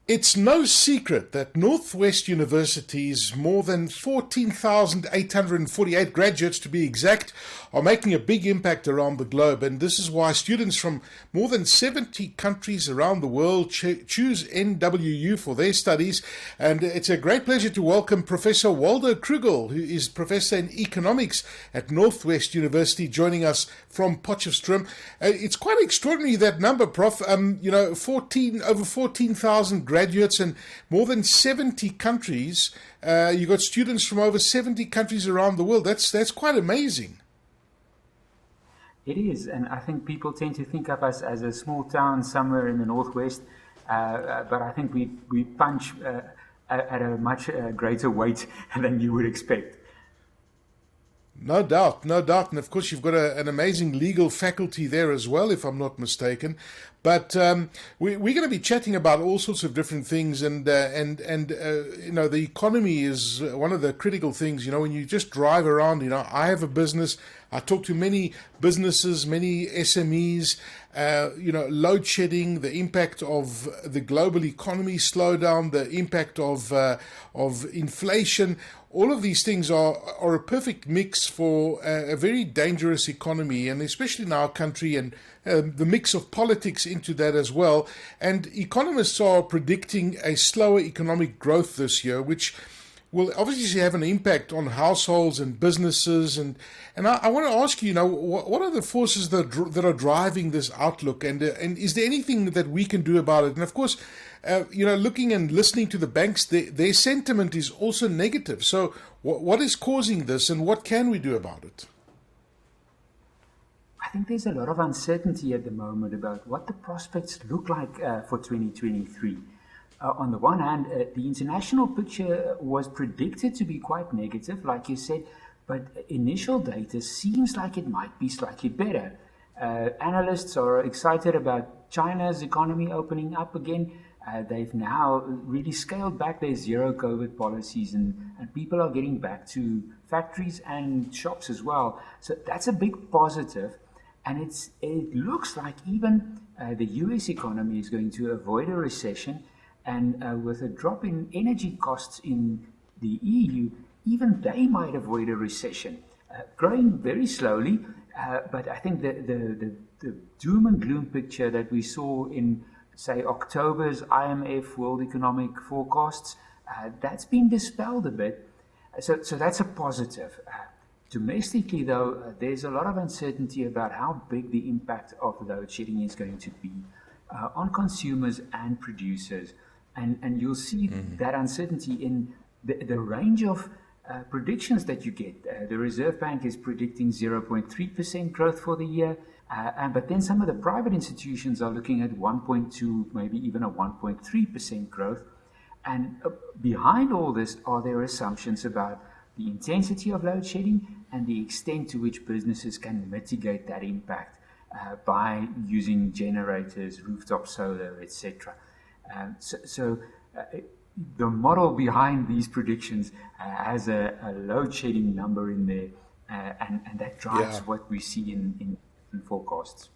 It's no secret that Northwest University's more than 14,848 graduates, to be exact, are making a big impact around the globe. And this is why students from more than 70 countries around the world choose NWU for their studies. And it's a great pleasure to welcome Professor Waldo Krugell, who is Professor in Economics at Northwest University, joining us from Potchefstroom. It's quite extraordinary, that number, Prof. Over 14,000 graduates and more than 70 countries. You got students from over 70 countries around the world. That's quite amazing. It is, and I think people tend to think of us as a small town somewhere in the Northwest, but I think we punch at a much greater weight than you would expect. No doubt, no doubt. And of course, you've got an amazing legal faculty there as well, if I'm not mistaken. But we're going to be chatting about all sorts of different things. And the economy is one of the critical things. When you just drive around, I have a business. I talk to many businesses, many SMEs, load shedding, the impact of the global economy slowdown, the impact of inflation. All of these things are a perfect mix for a very dangerous economy, and especially in our country, and the mix of politics into that as well. And economists are predicting a slower economic growth this year, which will obviously have an impact on households and businesses. And I want to ask you, what are the forces that are driving this outlook? And is there anything that we can do about it? And of course, looking and listening to the banks, their sentiment is also negative. So what is causing this, and what can we do about it? I think there's a lot of uncertainty at the moment about what the prospects look like for 2023. On the one hand, the international picture was predicted to be quite negative, like you said, but initial data seems like it might be slightly better. Analysts are excited about China's economy opening up again. They've now really scaled back their zero COVID policies, and people are getting back to factories and shops as well. So that's a big positive. And it looks like even the US economy is going to avoid a recession. And with a drop in energy costs in the EU, even they might avoid a recession. Growing very slowly, but I think the doom and gloom picture that we saw in, say, October's IMF World Economic Forecasts, that's been dispelled a bit. So that's a positive. Domestically, though, there's a lot of uncertainty about how big the impact of load shedding is going to be on consumers and producers. And you'll see that uncertainty in the range of predictions that you get. The Reserve Bank is predicting 0.3% growth for the year, but then some of the private institutions are looking at 1.2, maybe even a 1.3% growth. And behind all this are their assumptions about the intensity of load shedding and the extent to which businesses can mitigate that impact by using generators, rooftop solar, etc. The model behind these predictions has a load shedding number in there, and that drives what we see in forecasts.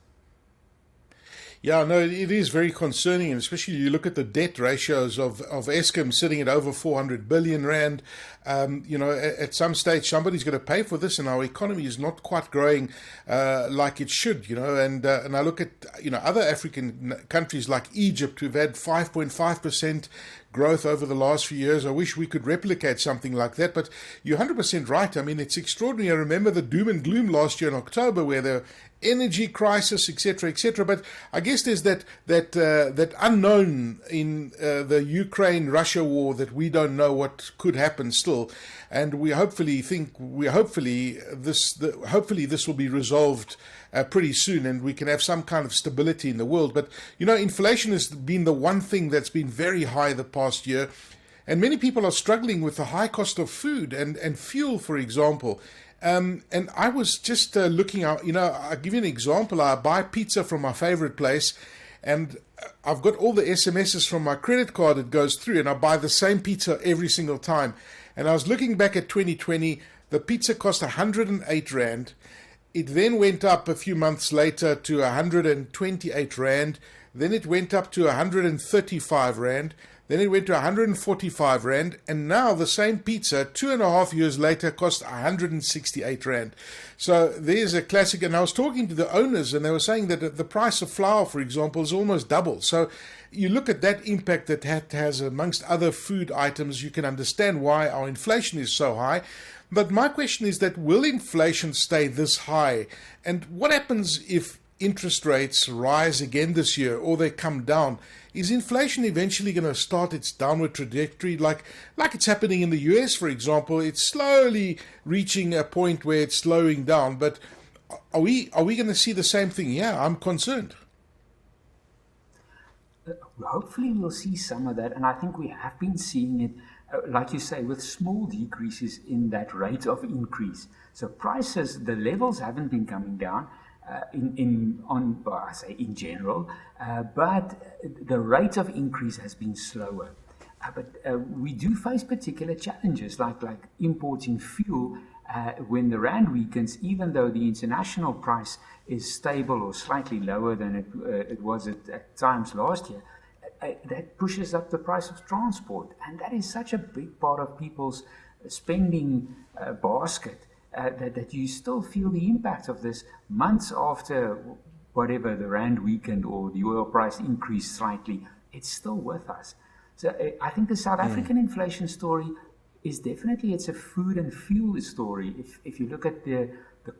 Yeah, no, it is very concerning, and especially you look at the debt ratios of Eskom sitting at over 400 billion rand. At some stage somebody's going to pay for this, and our economy is not quite growing like it should. And I look at other African countries like Egypt, who've had 5.5% growth over the last few years. I wish we could replicate something like that, but you're 100% right. I mean, it's extraordinary. I remember the doom and gloom last year in October, where the energy crisis, etc., etc. But I guess there's that unknown in the Ukraine-Russia war that we don't know what could happen still, and we hopefully this will be resolved pretty soon, and we can have some kind of stability in the world. But inflation has been the one thing that's been very high the past year, and many people are struggling with the high cost of food and fuel, for example. And I was just looking out, I'll give you an example. I buy pizza from my favorite place, and I've got all the SMSs from my credit card that goes through, and I buy the same pizza every single time. And I was looking back at 2020, the pizza cost 108 Rand. It then went up a few months later to 128 Rand. Then it went up to 135 Rand. then it went to 145 Rand, and now the same pizza 2.5 years later costs 168 Rand. So there's a classic, and I was talking to the owners and they were saying that the price of flour, for example, is almost double. So you look at that impact that has amongst other food items, you can understand why our inflation is so high. But my question is that will inflation stay this high? And what happens if interest rates rise again this year or they come down? Is inflation eventually going to start its downward trajectory like it's happening in the US, for example? It's slowly reaching a point where it's slowing down. But are we going to see the same thing? Yeah, I'm concerned. Hopefully we'll see some of that, and I think we have been seeing it, like you say, with small decreases in that rate of increase. So prices, the levels haven't been coming down I say in general, but the rate of increase has been slower. But we do face particular challenges like importing fuel when the rand weakens, even though the international price is stable or slightly lower than it was at times last year. That pushes up the price of transport, and that is such a big part of people's spending basket that you still feel the impact of this months after whatever the rand weakened or the oil price increased slightly. It's still with us. So I think the South African inflation story is definitely, it's a food and fuel story. If you look at the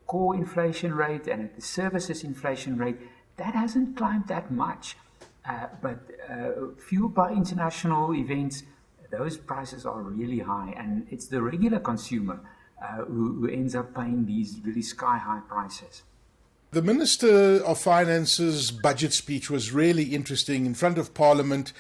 core inflation rate and at the services inflation rate, that hasn't climbed that much. But fueled by international events, those prices are really high, and it's the regular consumer who ends up paying these really sky-high prices. The Minister of Finance's budget speech was really interesting in front of Parliament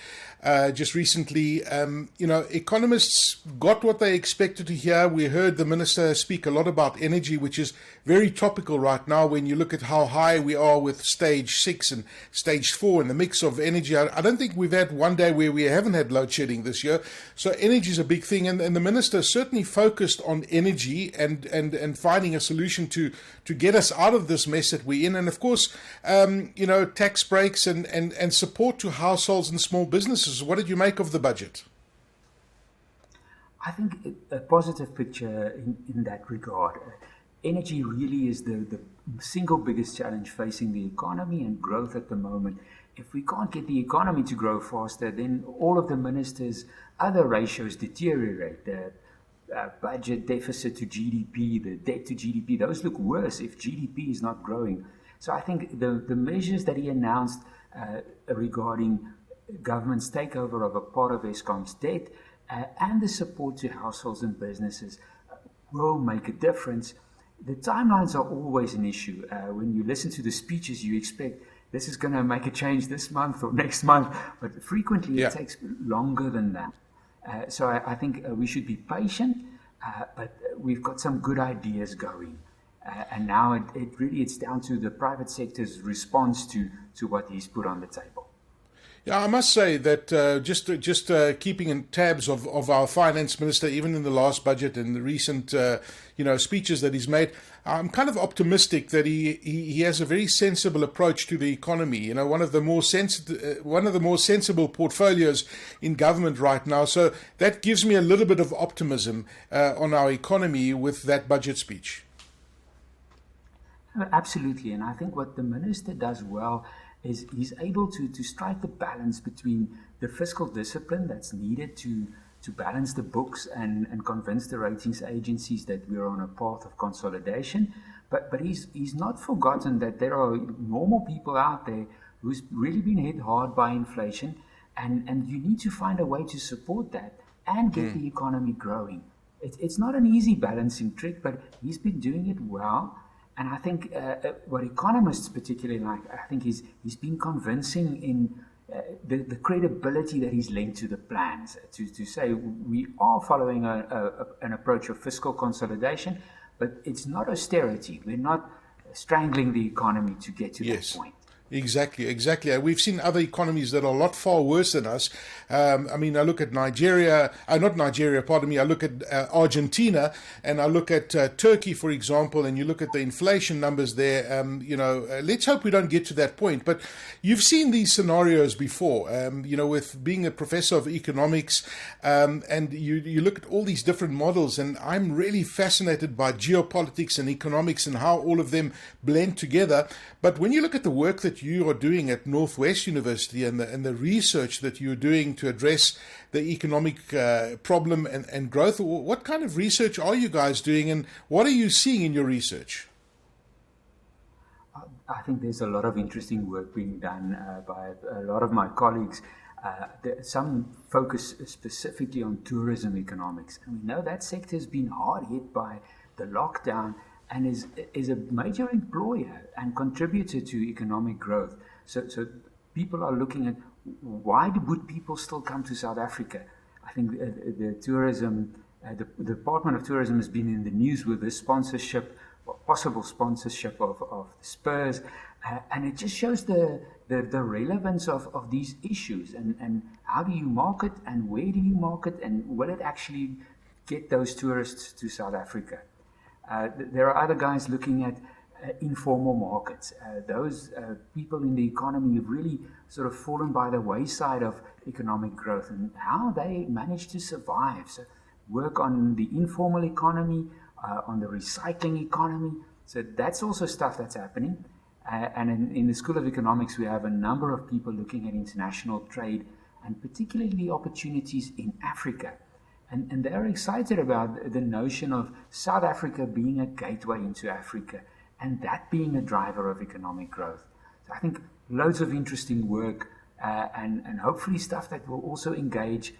just recently. Economists got what they expected to hear. We heard the Minister speak a lot about energy, which is very topical right now when you look at how high we are with stage 6 and stage 4 and the mix of energy. I don't think we've had one day where we haven't had load shedding this year. So energy is a big thing. And the Minister certainly focused on energy and finding a solution to get us out of this mess that we're in. And of course, tax breaks and support to households and small businesses. What did you make of the budget? I think a positive picture in that regard. Energy really is the single biggest challenge facing the economy and growth at the moment. If we can't get the economy to grow faster, then all of the ministers' other ratios deteriorate. The budget deficit to GDP, the debt to GDP, those look worse if GDP is not growing. So I think the measures that he announced regarding government's takeover of a part of Eskom's debt and the support to households and businesses will make a difference. The timelines are always an issue. When you listen to the speeches, you expect this is going to make a change this month or next month, but frequently it takes longer than that. So I think we should be patient, but we've got some good ideas going. And now it's down to the private sector's response to what he's put on the table. Yeah, I must say that just keeping in tabs of our finance minister, even in the last budget and the recent speeches that he's made, I'm kind of optimistic that he has a very sensible approach to the economy. One of the more sensible portfolios in government right now. So that gives me a little bit of optimism on our economy with that budget speech. Absolutely, and I think what the minister does well is he's able to strike the balance between the fiscal discipline that's needed to balance the books and convince the ratings agencies that we're on a path of consolidation. But he's not forgotten that there are normal people out there who's really been hit hard by inflation, and you need to find a way to support that and get the economy growing. It's not an easy balancing trick, but he's been doing it well. And I think what economists particularly like, I think he's been convincing in the credibility that he's lent to the plans, to say we are following an approach of fiscal consolidation, but it's not austerity. We're not strangling the economy to get to that point. Exactly, exactly. We've seen other economies that are a lot far worse than us. I mean, I look at Nigeria, not Nigeria, pardon me, I look at Argentina, and I look at Turkey, for example, and you look at the inflation numbers there. Let's hope we don't get to that point. But you've seen these scenarios before, with being a professor of economics, and you look at all these different models, and I'm really fascinated by geopolitics and economics and how all of them blend together. But when you look at the work that you are doing at Northwest University and the research that you're doing to address the economic problem and growth, what kind of research are you guys doing, and what are you seeing in your research? I think there's a lot of interesting work being done by a lot of my colleagues. Some focus specifically on tourism economics, and we know that sector has been hard hit by the lockdown and is a major employer and contributor to economic growth. So people are looking at why would people still come to South Africa? I think the Department of Tourism has been in the news with this sponsorship, or possible sponsorship of Spurs, and it just shows the relevance of these issues and how do you market and where do you market and will it actually get those tourists to South Africa? There are other guys looking at informal markets. Those people in the economy have really sort of fallen by the wayside of economic growth and how they manage to survive. So work on the informal economy, on the recycling economy. So that's also stuff that's happening. And in the School of Economics, we have a number of people looking at international trade and particularly opportunities in Africa. And they're excited about the notion of South Africa being a gateway into Africa and that being a driver of economic growth. So I think loads of interesting work and hopefully stuff that will also engage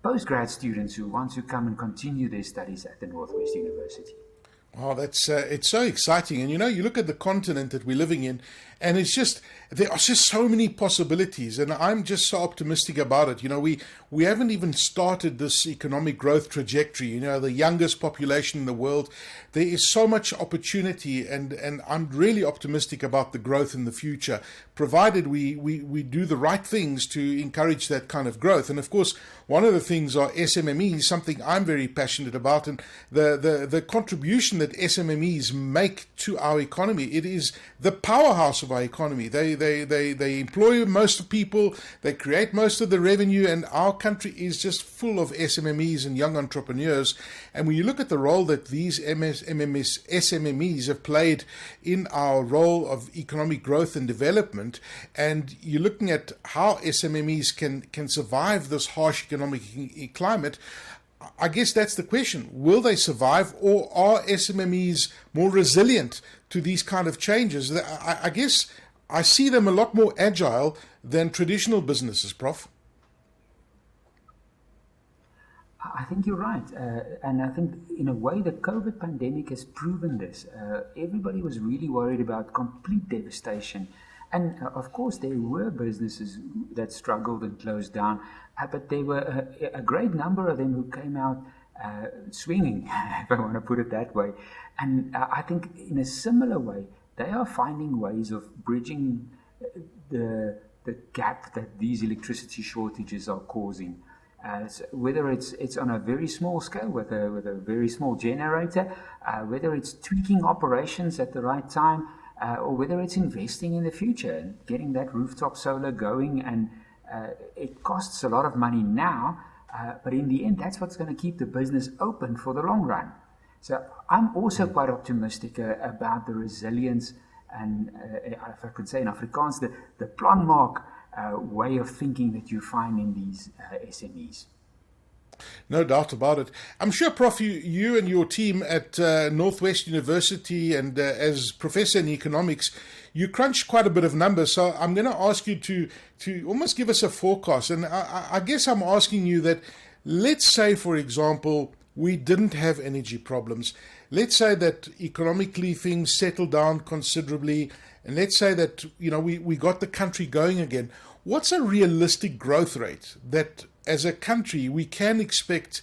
postgrad students who want to come and continue their studies at the Northwest University. Wow, that's it's so exciting. And you look at the continent that we're living in, and there are just so many possibilities, and I'm just so optimistic about it. We haven't even started this economic growth trajectory. The youngest population in the world. There is so much opportunity, and I'm really optimistic about the growth in the future, provided we do the right things to encourage that kind of growth. And of course, one of the things are SMMEs, something I'm very passionate about, and the contribution that SMMEs make to our economy. It is the powerhouse of our economy. They employ most of the people, they create most of the revenue, and our country is just full of SMMEs and young entrepreneurs. And when you look at the role that these SMMEs have played in our role of economic growth and development, and you're looking at how SMMEs can survive this harsh economic climate, I guess that's the question. Will they survive, or are SMMEs more resilient to these kind of changes? I guess I see them a lot more agile than traditional businesses, Prof. I think you're right. And I think in a way the COVID pandemic has proven this. Everybody was really worried about complete devastation. And of course, there were businesses that struggled and closed down, but there were a great number of them who came out swinging, if I want to put it that way. And I think in a similar way, they are finding ways of bridging the gap that these electricity shortages are causing. So whether it's on a very small scale with a very small generator, whether it's tweaking operations at the right time, or whether it's investing in the future and getting that rooftop solar going. And it costs a lot of money now, but in the end, that's what's going to keep the business open for the long run. So I'm also quite optimistic about the resilience and, if I could say in Afrikaans, the planmaak way of thinking that you find in these SMEs. No doubt about it. I'm sure, Prof, you and your team at Northwest University and as professor in economics, you crunch quite a bit of numbers. So I'm going to ask you to almost give us a forecast. And I guess I'm asking you that, let's say, for example, we didn't have energy problems. Let's say that economically things settled down considerably. And let's say that, we got the country going again. What's a realistic growth rate that as a country we can expect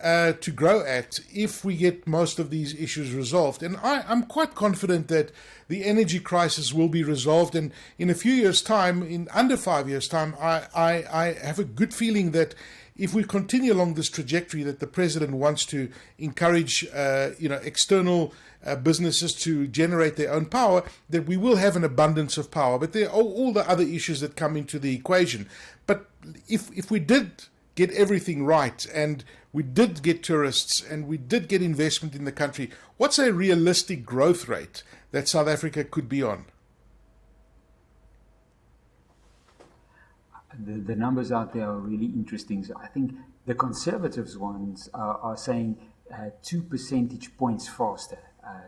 to grow at if we get most of these issues resolved. And I'm quite confident that the energy crisis will be resolved. And in a few years' time, in under 5 years' time, I have a good feeling that if we continue along this trajectory that the president wants to encourage, external businesses to generate their own power, that we will have an abundance of power. But there are all the other issues that come into the equation. But if we did get everything right and we did get tourists and we did get investment in the country, what's a realistic growth rate that South Africa could be on? The numbers out there are really interesting. So I think the conservatives ones are saying 2 percentage points faster.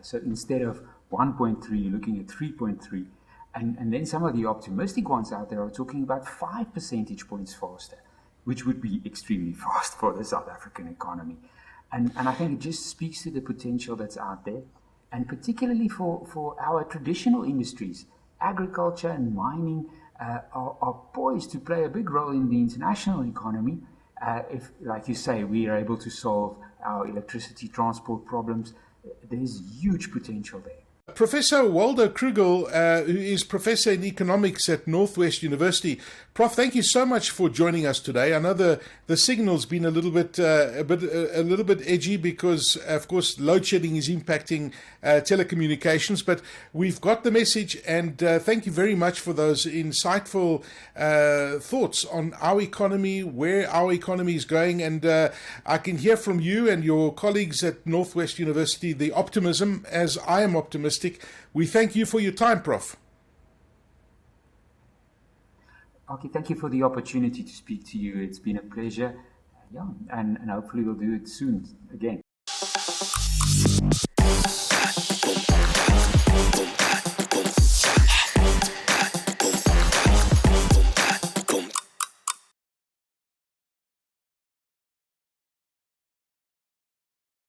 So instead of 1.3, you're looking at 3.3. And then some of the optimistic ones out there are talking about 5 percentage points faster, which would be extremely fast for the South African economy. And I think it just speaks to the potential that's out there, and particularly for our traditional industries. Agriculture and mining are poised to play a big role in the international economy. If, like you say, we are able to solve our electricity transport problems, there's huge potential there. Professor Waldo Krugell, who is professor in economics at Northwest University. Prof, thank you so much for joining us today. I know the signal's been a little bit edgy because, of course, load shedding is impacting telecommunications, but we've got the message, and thank you very much for those insightful thoughts on our economy, where our economy is going, and I can hear from you and your colleagues at Northwest University the optimism, as I am optimistic. We thank you for your time, Prof. Okay, thank you for the opportunity to speak to you. It's been a pleasure. And hopefully we'll do it soon again.